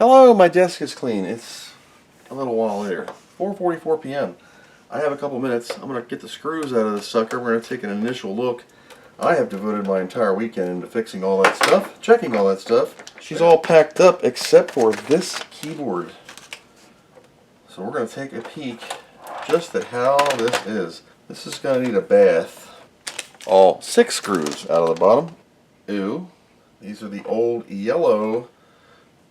Hello, my desk is clean. It's a little while later. 4:44 p.m. I have a couple minutes. I'm going to get the screws out of this sucker. We're going to take an initial look. I have devoted my entire weekend into fixing all that stuff, checking all that stuff. She's all packed up except for this keyboard. So we're going to take a peek just at how this is. This is going to need a bath. All 6 screws out of the bottom. Ew. These are the old yellow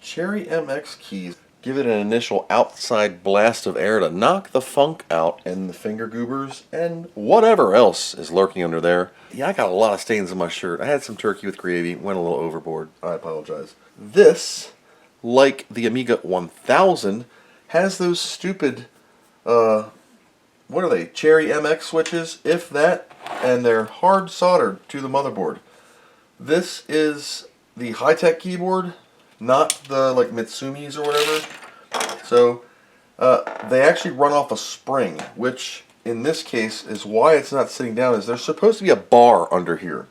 cherryMX keys. Give it an initial outside blast of air to knock the funk out and the finger goobers and whatever else is lurking under there. Yeah, I got a lot of stains on my shirt. I had some turkey with gravy, went a little overboard. I apologize. This, like the Amiga 1000, has those stupid, what are they, cherryMX switches, if that, and they're hard soldered to the motherboard. This is the high-tech keyboard, not the like Mitsumi's or whatever. So they actually run off a spring, which in this case is why it's not sitting down. Is there's supposed to be a bar under here,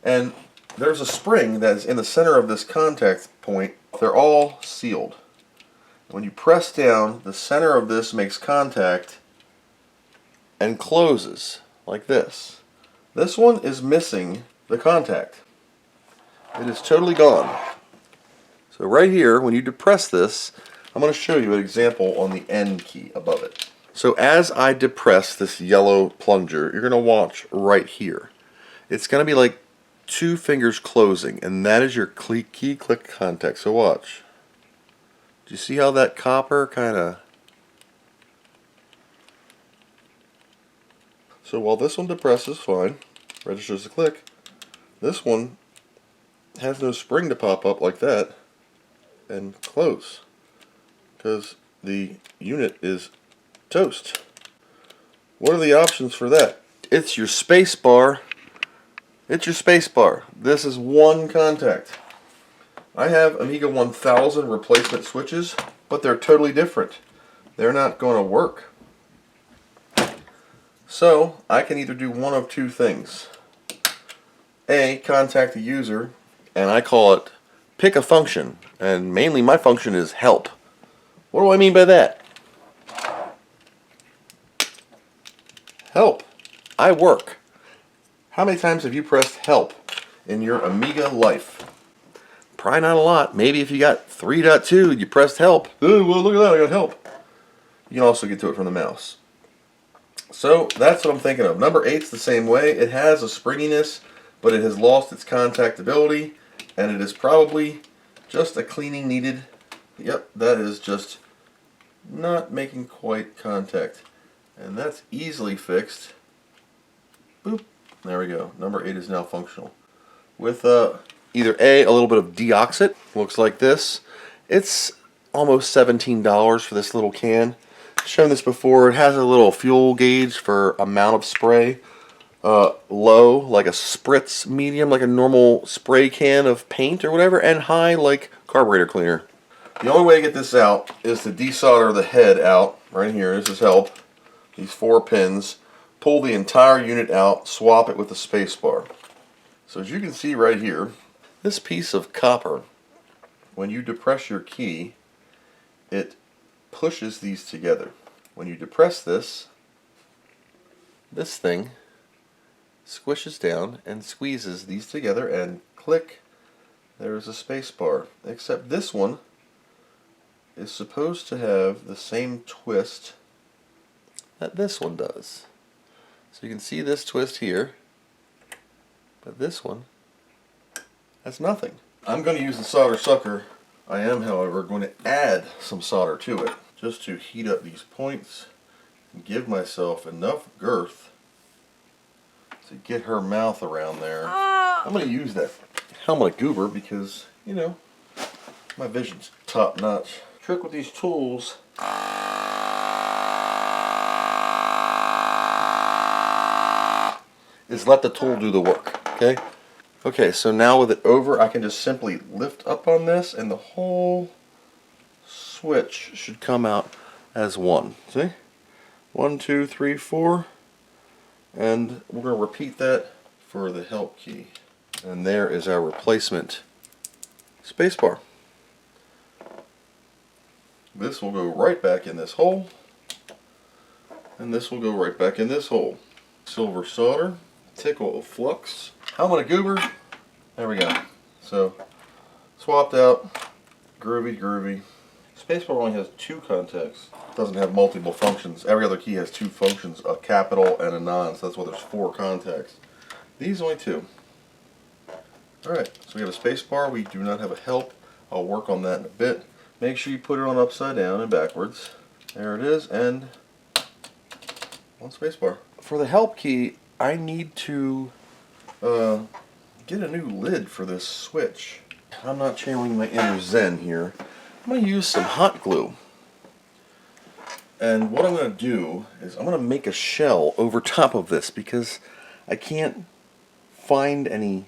and there's a spring that is in the center of this contact point. They're all sealed. When you press down, the center of this makes contact and closes like this. This one is missing the contact. It is totally gone. So right here, when you depress this, I'm going to show you an example on the N key above it. So as I depress this yellow plunger, you're going to watch right here. It's going to be like 2 fingers closing, and that is your key click contact. So watch. Do you see how that copper kind of... So while this one depresses fine, registers the click, this one has no spring to pop up like that and close because the unit is toast. What are the options for that? It's your space bar. It's your space bar. This is one contact. I have Amiga 1000 replacement switches, but they're totally different. They're not going to work. So I can either do one of 2 things. A, contact the user, and I call it pick a function, and mainly my function is help. What do I mean by that? Help. I work. How many times have you pressed help in your Amiga life? Probably not a lot. Maybe if you got 3.2 you pressed help. Oh, well, look at that, I got help. You can also get to it from the mouse. So that's what I'm thinking of. Number 8's the same way. It has a springiness, but it has lost its contactability, and it is probably just a cleaning needed. Yep, that is just not making quite contact. And that's easily fixed. Boop. There we go. Number 8 is now functional. With either A, a little bit of deoxit, looks like this. It's almost $17 for this little can. I've shown this before. It has a little fuel gauge for amount of spray. Low, like a spritz, medium, like a normal spray can of paint or whatever, and high, like carburetor cleaner. The only way to get this out is to desolder the head out, right here. This is help. These 4 pins. Pull the entire unit out, swap it with the space bar. So as you can see right here, this piece of copper, when you depress your key, it pushes these together. When you depress this thing squishes down and squeezes these together, and click, there's a space bar. Except this one is supposed to have the same twist that this one does. So you can see this twist here, but this one has nothing. I'm going to use the solder sucker. I am, however, going to add some solder to it just to heat up these points and give myself enough girth to get her mouth around there. I'm going to use that helmet goober because, you know, my vision's top notch. Trick with these tools is let the tool do the work, okay? Okay, so now with it over, I can just simply lift up on this and the whole switch should come out as one. See? 1, 2, 3, 4. And we're going to repeat that for the help key. And there is our replacement spacebar. This will go right back in this hole, and this will go right back in this hole. Silver solder, tickle of flux, helmet of goober. There we go. So swapped out, groovy, groovy. Spacebar only has 2 contacts. It doesn't have multiple functions. Every other key has 2 functions, a capital and a non, so that's why there's 4 contacts. These only 2. Alright, so we have a spacebar. We do not have a help. I'll work on that in a bit. Make sure you put it on upside down and backwards. There it is, and 1 spacebar. For the help key, I need to get a new lid for this switch. I'm not channeling my inner zen here. I'm going to use some hot glue. And what I'm going to do is I'm going to make a shell over top of this because I can't find any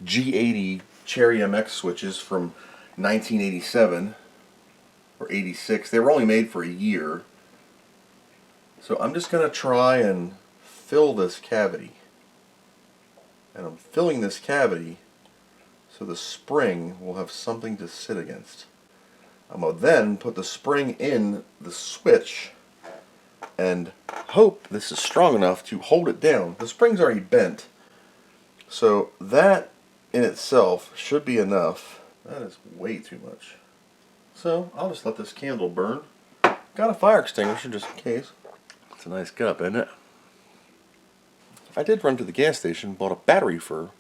G80 cherryMX switches from 1987 or 86. They were only made for a year. So I'm just going to try and fill this cavity. And I'm filling this cavity so the spring will have something to sit against. I'm going to then put the spring in the switch and hope this is strong enough to hold it down. The spring's already bent, so that in itself should be enough. That is way too much. So I'll just let this candle burn. Got a fire extinguisher just in case. It's a nice cup, isn't it? I did run to the gas station, bought a battery for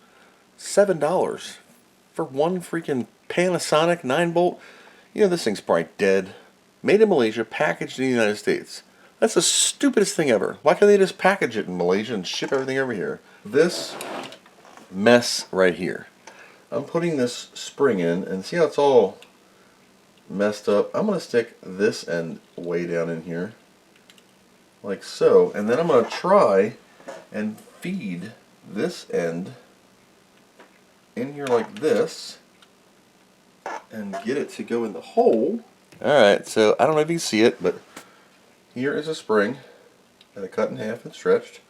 $7 for one freaking Panasonic 9-volt. You know, this thing's probably dead. Made in Malaysia, packaged in the United States. That's the stupidest thing ever. Why can't they just package it in Malaysia and ship everything over here? This mess right here. I'm putting this spring in, and see how it's all messed up? I'm going to stick this end way down in here, like so, and then I'm going to try and feed this end in here like this, and get it to go in the hole. Alright, so I don't know if you can see it, but here is a spring that I cut in half and stretched.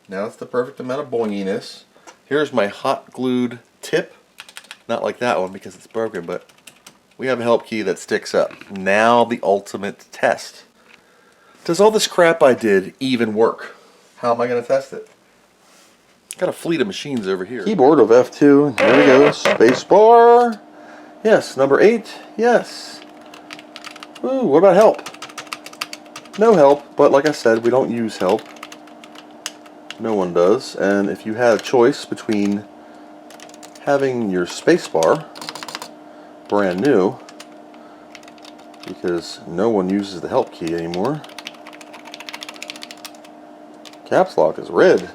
Now it's the perfect amount of boinginess. Here's my hot glued tip. Not like that one because it's broken, but we have a help key that sticks up. Now the ultimate test. Does all this crap I did even work? How am I going to test it? Got a fleet of machines over here. Keyboard of F2. There we go. Spacebar. Yes. Number 8. Yes. Ooh, what about help? No help, but like I said, we don't use help. No one does. And if you had a choice between having your spacebar brand new, because no one uses the help key anymore. Caps lock is red.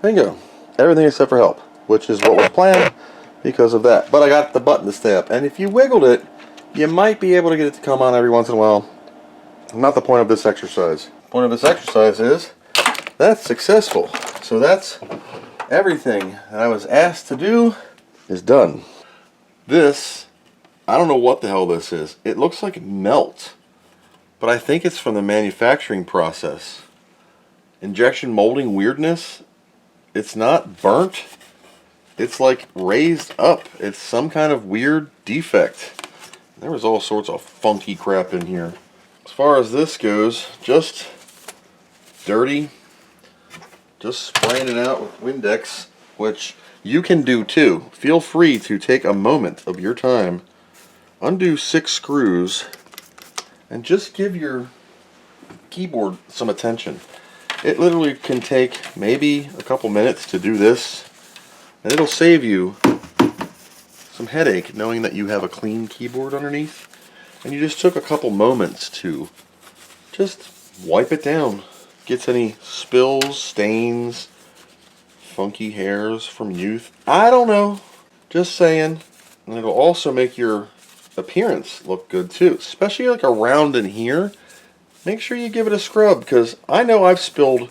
Bingo. Everything except for help, which is what was planned because of that. But I got the button to stay up, and if you wiggled it, you might be able to get it to come on every once in a while. Not the point of this exercise. The point of this exercise is that's successful. So that's everything that I was asked to do is done. This, I don't know what the hell this is. It looks like melt, but I think it's from the manufacturing process. Injection molding weirdness. It's not burnt. It's like raised up. It's some kind of weird defect. There was all sorts of funky crap in here. As far as this goes, just dirty. Just spraying it out with Windex, which you can do too. Feel free to take a moment of your time, undo 6 screws, and just give your keyboard some attention. It literally can take maybe a couple minutes to do this, and it'll save you some headache knowing that you have a clean keyboard underneath, and you just took a couple moments to just wipe it down. Gets any spills, stains, funky hairs from youth. I don't know. Just saying. And it'll also make your appearance look good too, especially like around in here. Make sure you give it a scrub, because I know I've spilled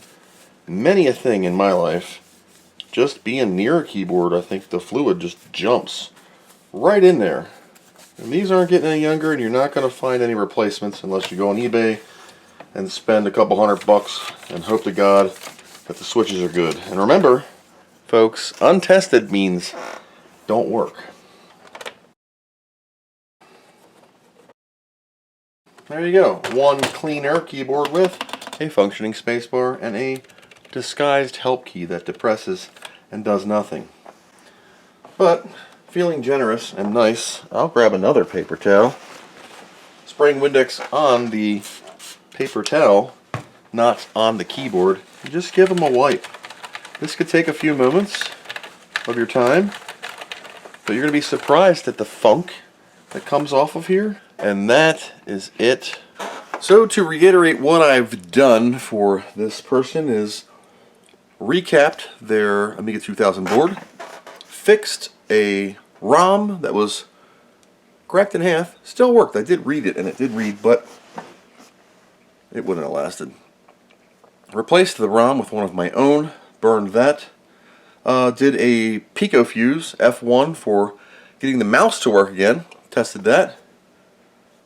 many a thing in my life. Just being near a keyboard, I think the fluid just jumps right in there. And these aren't getting any younger, and you're not going to find any replacements unless you go on eBay and spend a couple $100 and hope to God that the switches are good. And remember, folks, untested means don't work. There you go. One cleaner keyboard with a functioning spacebar and a disguised help key that depresses and does nothing. But feeling generous and nice, I'll grab another paper towel. Spraying Windex on the paper towel, not on the keyboard. You just give them a wipe. This could take a few moments of your time, but you're going to be surprised at the funk that comes off of here. And that is it. So to reiterate what I've done for this person is recapped their Amiga 2000 board, fixed a ROM that was cracked in half, still worked. I did read it and it did read, but it wouldn't have lasted. Replaced the ROM with one of my own, burned that. Did a Pico fuse F1 for getting the mouse to work again, tested that.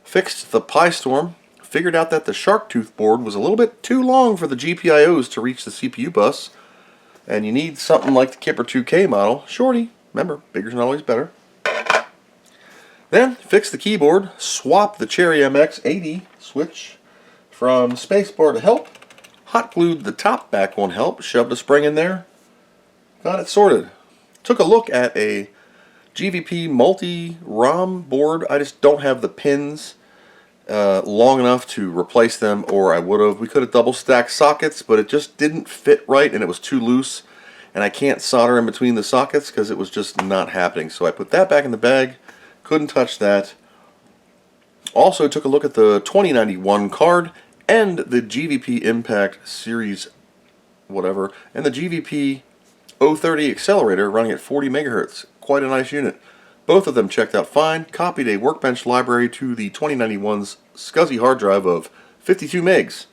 Fixed the Pi Storm, figured out that the Sharktooth board was a little bit too long for the GPIOs to reach the CPU bus, and you need something like the Kipper 2K model. Shorty, remember, bigger's not always better. Then fixed the keyboard, swapped the cherryMX 80 switch from spacebar to help, hot glued the top back on help, shoved a spring in there, got it sorted. Took a look at a GVP multi-ROM board. I just don't have the pins long enough to replace them, or I would have. We could have double stacked sockets, but it just didn't fit right and it was too loose, and I can't solder in between the sockets because it was just not happening. So I put that back in the bag, couldn't touch that. Also took a look at the 2091 card and the GVP Impact Series whatever, and the GVP A2000 accelerator running at 40 megahertz. Quite a nice unit. Both of them checked out fine. Copied a Workbench library to the 2091's SCSI hard drive of 52 megs.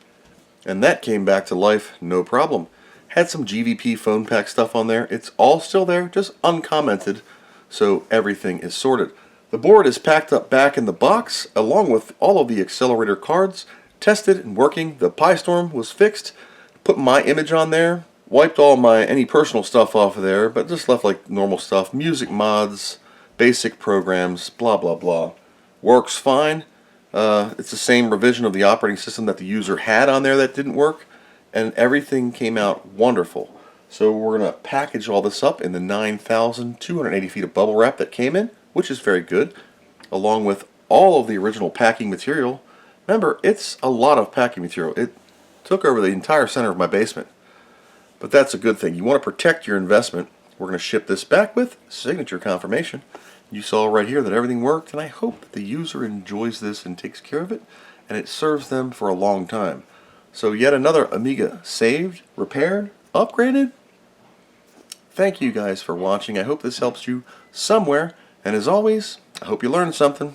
And that came back to life, no problem. Had some GVP phone pack stuff on there. It's all still there, just uncommented, so everything is sorted. The board is packed up back in the box, along with all of the accelerator cards, tested and working. The Pi Storm was fixed, put my image on there, wiped all my any personal stuff off of there, but just left like normal stuff, music mods, basic programs, blah blah blah. Works fine. It's the same revision of the operating system that the user had on there that didn't work, and everything came out wonderful. So we're going to package all this up in the 9,280 feet of bubble wrap that came in, which is very good, along with all of the original packing material. Remember, it's a lot of packing material. It took over the entire center of my basement. But that's a good thing. You want to protect your investment. We're going to ship this back with signature confirmation. You saw right here that everything worked, and I hope that the user enjoys this and takes care of it, and it serves them for a long time. So yet another Amiga saved, repaired, upgraded. Thank you guys for watching. I hope this helps you somewhere, and as always, I hope you learned something.